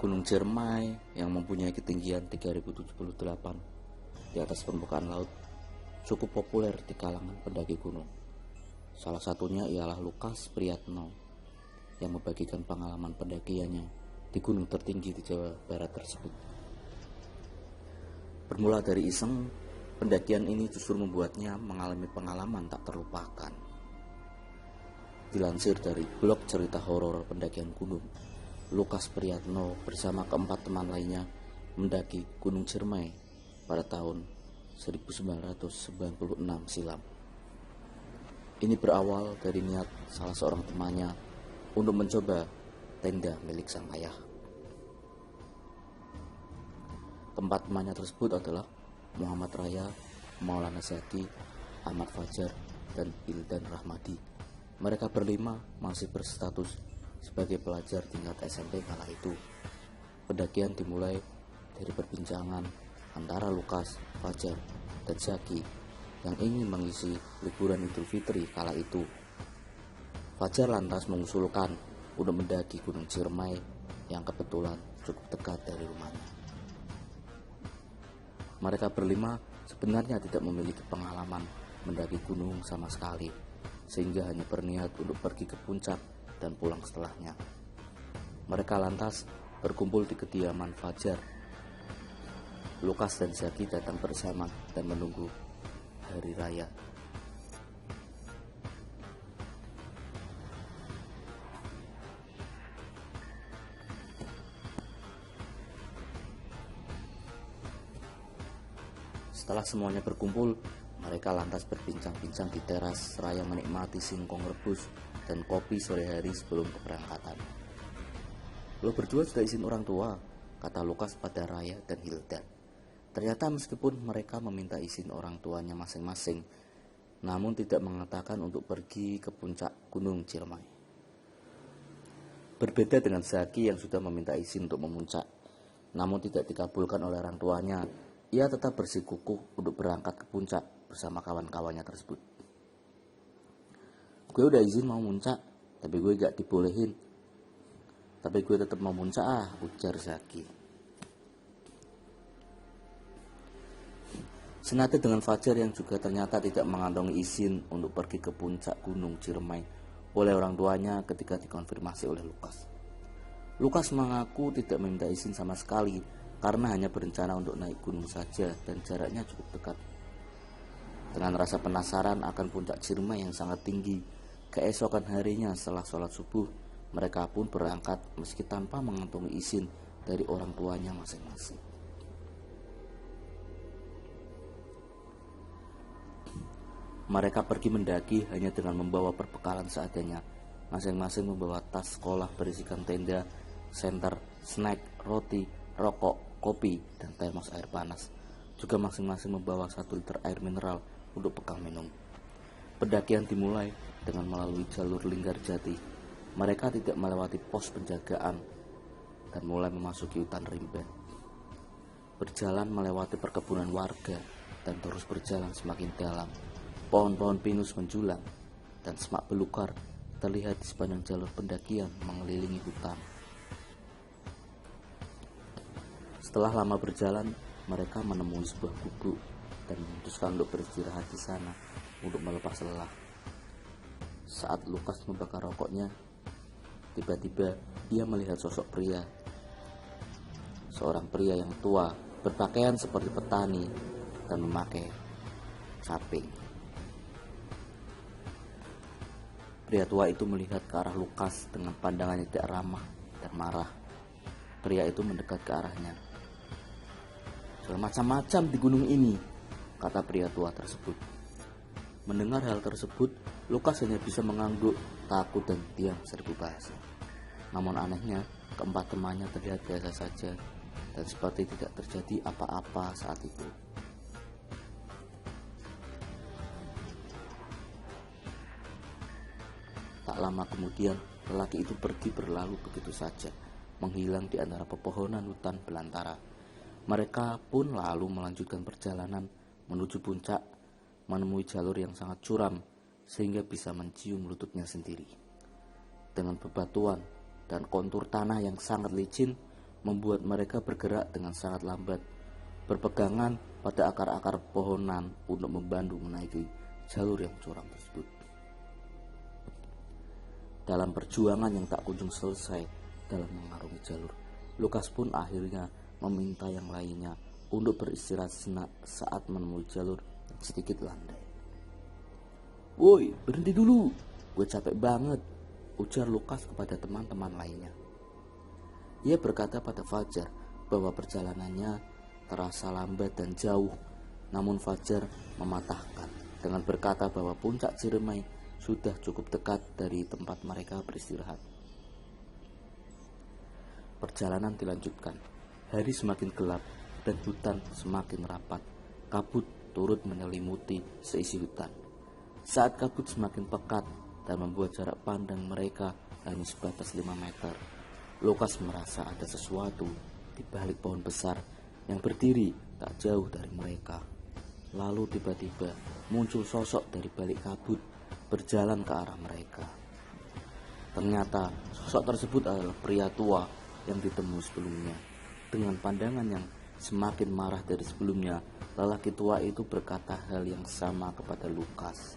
Gunung Ciremai yang mempunyai ketinggian 3078 di atas permukaan laut cukup populer di kalangan pendaki gunung. Salah satunya ialah Lukas Priyatno yang membagikan pengalaman pendakiannya di gunung tertinggi di Jawa Barat tersebut. Bermula dari iseng, pendakian ini justru membuatnya mengalami pengalaman tak terlupakan. Dilansir dari blog cerita horor pendakian gunung, Lukas Priyatno bersama keempat teman lainnya mendaki Gunung Ciremai pada tahun 1996 silam. Ini berawal dari niat salah seorang temannya untuk mencoba tenda milik sang ayah. Keempat temannya tersebut adalah Muhammad Raya, Maulana Zaki, Ahmad Fajar, dan Hildan Rahmadi. Mereka berlima masih berstatus sebagai pelajar tingkat SMP kala itu. Pendakian dimulai dari perbincangan antara Lukas, Fajar, dan Zaki yang ingin mengisi liburan Idul Fitri kala itu. Fajar lantas mengusulkan untuk mendaki Gunung Ciremai yang kebetulan cukup dekat dari rumahnya. Mereka berlima sebenarnya tidak memiliki pengalaman mendaki gunung sama sekali, sehingga hanya berniat untuk pergi ke puncak dan pulang setelahnya. Mereka lantas berkumpul di kediaman Fajar. Lukas dan Zaki datang bersama dan menunggu hari raya. Setelah semuanya berkumpul, mereka lantas berbincang-bincang di teras seraya menikmati singkong rebus dan kopi sore hari sebelum keberangkatan. "Lo berdua sudah izin orang tua," kata Lukas pada Raya dan Hilda. Ternyata meskipun mereka meminta izin orang tuanya masing-masing, namun tidak mengatakan untuk pergi ke puncak Gunung Ciremai. Berbeda dengan Zaki yang sudah meminta izin untuk memuncak, namun tidak dikabulkan oleh orang tuanya. Ia tetap bersikukuh untuk berangkat ke puncak bersama kawan-kawannya tersebut. "Gue udah izin mau muncak, tapi gue gak dibolehin. Tapi gue tetap mau muncak ujar Zaki. Senada dengan Fajar yang juga ternyata tidak mengantongi izin untuk pergi ke puncak Gunung Ciremai oleh orang tuanya ketika dikonfirmasi oleh Lukas. Lukas mengaku tidak meminta izin sama sekali karena hanya berencana untuk naik gunung saja dan jaraknya cukup dekat. Dengan rasa penasaran akan puncak Ciremai yang sangat tinggi, keesokan harinya setelah sholat subuh, mereka pun berangkat meski tanpa mengantongi izin dari orang tuanya masing-masing. Mereka pergi mendaki hanya dengan membawa perbekalan seadanya. Masing-masing membawa tas sekolah berisikan tenda, senter, snack, roti, rokok, kopi, dan termos air panas. Juga masing-masing membawa 1 liter air mineral untuk bekal minum. Pendakian dimulai dengan melalui jalur Linggarjati. Mereka tidak melewati pos penjagaan dan mulai memasuki hutan rimba. Berjalan melewati perkebunan warga dan terus berjalan semakin dalam. Pohon-pohon pinus menjulang dan semak belukar terlihat di sepanjang jalur pendakian mengelilingi hutan. Setelah lama berjalan, mereka menemui sebuah gubuk dan memutuskan untuk beristirahat di sana untuk melepas lelah. Saat Lukas membakar rokoknya, tiba-tiba ia melihat sosok pria. Seorang pria yang tua, berpakaian seperti petani dan memakai caping. Pria tua itu melihat ke arah Lukas dengan pandangan yang tidak ramah dan marah. Pria itu mendekat ke arahnya. "Macam-macam di gunung ini," kata pria tua tersebut. Mendengar hal tersebut, Lukas hanya bisa mengangguk, takut dan diam serbu bahasa. Namun anehnya, keempat temannya terlihat biasa saja dan seperti tidak terjadi apa-apa saat itu. Tak lama kemudian, lelaki itu pergi berlalu begitu saja, menghilang di antara pepohonan hutan belantara. Mereka pun lalu melanjutkan perjalanan menuju puncak, menemui jalur yang sangat curam sehingga bisa mencium lututnya sendiri. Dengan bebatuan dan kontur tanah yang sangat licin, membuat mereka bergerak dengan sangat lambat, berpegangan pada akar-akar pohonan untuk membantu menaiki jalur yang curam tersebut. Dalam perjuangan yang tak kunjung selesai dalam mengarungi jalur, Lukas pun akhirnya meminta yang lainnya untuk beristirahat sejenak saat menemui jalur yang sedikit landai. "Woi, berhenti dulu, gue capek banget," ujar Lukas kepada teman-teman lainnya. Ia berkata pada Fajar bahwa perjalanannya terasa lambat dan jauh, namun Fajar mematahkan dengan berkata bahwa puncak Ciremai sudah cukup dekat dari tempat mereka beristirahat. Perjalanan dilanjutkan. Hari semakin gelap dan hutan semakin rapat. Kabut turut menyelimuti seisi hutan. Saat kabut semakin pekat dan membuat jarak pandang mereka hanya sebatas 5 meter, Lukas merasa ada sesuatu di balik pohon besar yang berdiri tak jauh dari mereka. Lalu tiba-tiba muncul sosok dari balik kabut berjalan ke arah mereka. Ternyata sosok tersebut adalah pria tua yang ditemui sebelumnya. Dengan pandangan yang semakin marah dari sebelumnya, lelaki tua itu berkata hal yang sama kepada Lukas.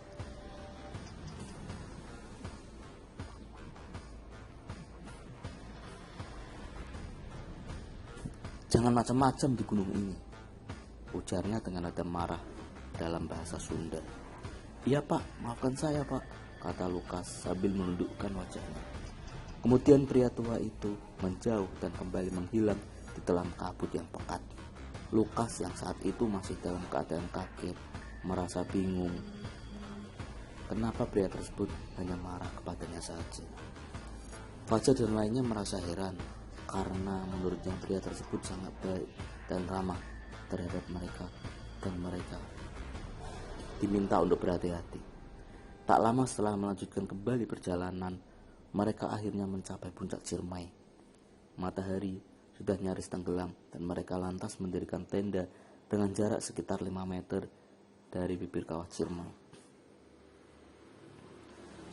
"Jangan macam-macam di gunung ini," ujarnya dengan nada marah dalam bahasa Sunda. "Iya Pak, maafkan saya Pak," kata Lukas sambil menundukkan wajahnya. Kemudian pria tua itu menjauh dan kembali menghilang di dalam kabut yang pekat. Lukas yang saat itu masih dalam keadaan kaget, merasa bingung. Kenapa pria tersebut hanya marah kepadanya saja? Fajar dan lainnya merasa heran, karena menurutnya pria tersebut sangat baik dan ramah terhadap mereka, dan mereka diminta untuk berhati-hati. Tak lama setelah melanjutkan kembali perjalanan, mereka akhirnya mencapai puncak Ciremai. Matahari sudah nyaris tenggelam dan mereka lantas mendirikan tenda dengan jarak sekitar 5 meter dari bibir kawah Ciremai.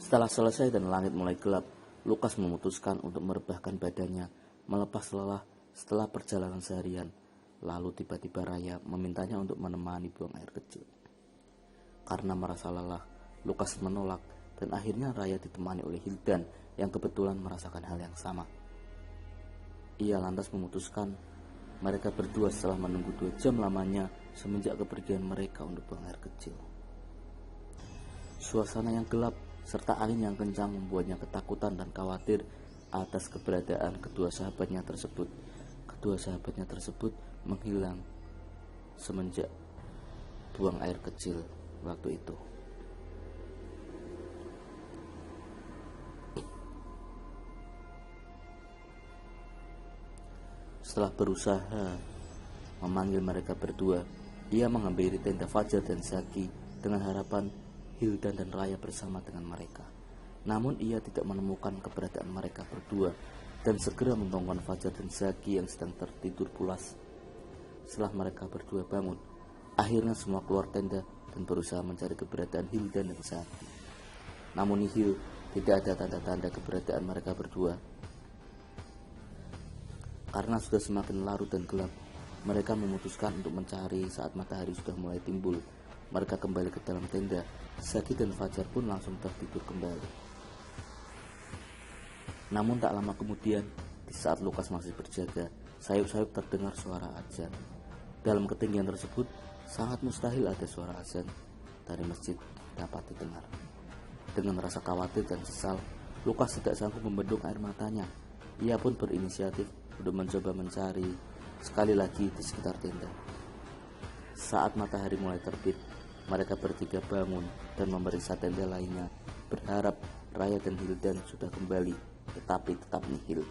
Setelah selesai dan langit mulai gelap, Lukas memutuskan untuk merebahkan badannya, melepas lelah setelah perjalanan seharian. Lalu tiba-tiba Raya memintanya untuk menemani buang air kecil. Karena merasa lelah, Lukas menolak dan akhirnya Raya ditemani oleh Hildan yang kebetulan merasakan hal yang sama. Ia lantas memutuskan mereka berdua setelah menunggu 2 jam lamanya semenjak kepergian mereka untuk buang air kecil. Suasana yang gelap serta angin yang kencang membuatnya ketakutan dan khawatir atas keberadaan kedua sahabatnya tersebut. Kedua sahabatnya tersebut menghilang semenjak buang air kecil waktu itu. Setelah berusaha memanggil mereka berdua, ia menghampiri tenda Fajar dan Zaki dengan harapan Hildan dan Raya bersama dengan mereka. Namun ia tidak menemukan keberadaan mereka berdua dan segera mentongkon Fajar dan Zaki yang sedang tertidur pulas. Setelah mereka berdua bangun, akhirnya semua keluar tenda dan berusaha mencari keberadaan Hildan dan Zaki. Namun nihil, tidak ada tanda-tanda keberadaan mereka berdua. Karena sudah semakin larut dan gelap, mereka memutuskan untuk mencari saat matahari sudah mulai timbul. Mereka kembali ke dalam tenda. Zaki dan Fajar pun langsung tertidur kembali. Namun tak lama kemudian, di saat Lukas masih berjaga, sayup-sayup terdengar suara azan. Dalam ketinggian tersebut, sangat mustahil ada suara azan dari masjid dapat didengar. Dengan rasa khawatir dan sesal, Lukas tidak sanggup membendung air matanya. Ia pun berinisiatif untuk mencoba mencari sekali lagi di sekitar tenda. Saat matahari mulai terbit, mereka bertiga bangun dan memeriksa tenda lainnya, berharap Raya dan Hildan sudah kembali, tetapi tetap nihil.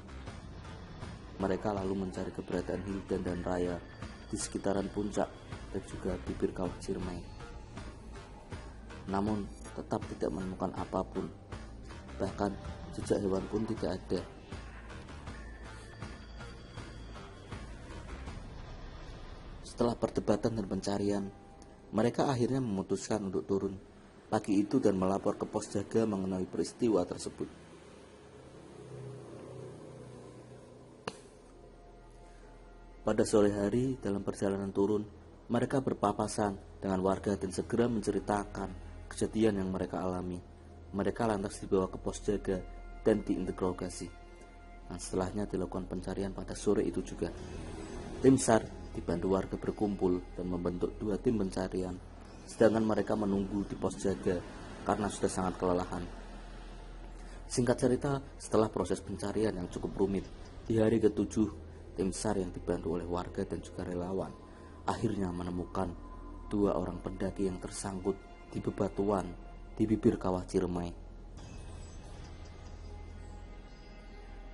Mereka lalu mencari keberadaan Hildan dan Raya di sekitaran puncak dan juga bibir kawah Ciremai. Namun tetap tidak menemukan apapun, bahkan jejak hewan pun tidak ada. Setelah perdebatan dan pencarian, mereka akhirnya memutuskan untuk turun pagi itu dan melapor ke pos jaga mengenai peristiwa tersebut. Pada sore hari, dalam perjalanan turun, mereka berpapasan dengan warga dan segera menceritakan kejadian yang mereka alami. Mereka lantas dibawa ke pos jaga dan diinterogasi. Dan setelahnya dilakukan pencarian pada sore itu juga. Tim SAR dibantu warga berkumpul dan membentuk 2 tim pencarian, sedangkan mereka menunggu di pos jaga karena sudah sangat kelelahan. Singkat cerita, setelah proses pencarian yang cukup rumit, di hari ke-7, tim SAR yang dibantu oleh warga dan juga relawan akhirnya menemukan 2 orang pendaki yang tersangkut di bebatuan di bibir kawah Ciremai.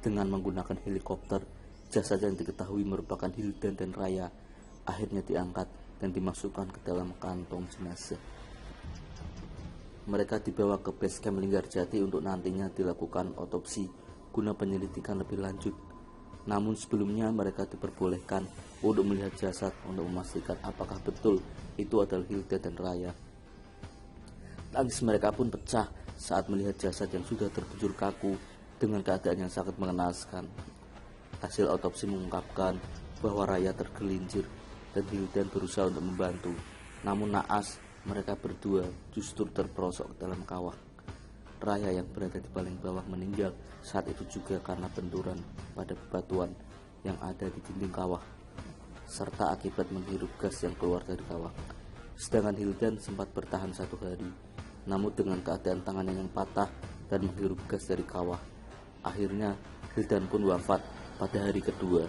Dengan menggunakan helikopter, jasad yang diketahui merupakan Hildan dan Raya akhirnya diangkat dan dimasukkan ke dalam kantong jenazah. Mereka dibawa ke base camp Linggarjati untuk nantinya dilakukan otopsi guna penyelidikan lebih lanjut. Namun sebelumnya mereka diperbolehkan untuk melihat jasad untuk memastikan apakah betul itu adalah Hilda dan Raya. Tangis mereka pun pecah saat melihat jasad yang sudah terbujur kaku dengan keadaan yang sangat mengenaskan. Hasil otopsi mengungkapkan bahwa Raya tergelincir dan Hilda berusaha untuk membantu. Namun naas, mereka berdua justru terperosok ke dalam kawah. Raya yang berada di paling bawah meninggal saat itu juga karena benturan pada bebatuan yang ada di dinding kawah, serta akibat menghirup gas yang keluar dari kawah. Sedangkan Hildan sempat bertahan 1 hari, namun dengan keadaan tangannya yang patah dan menghirup gas dari kawah. Akhirnya Hildan pun wafat pada hari kedua.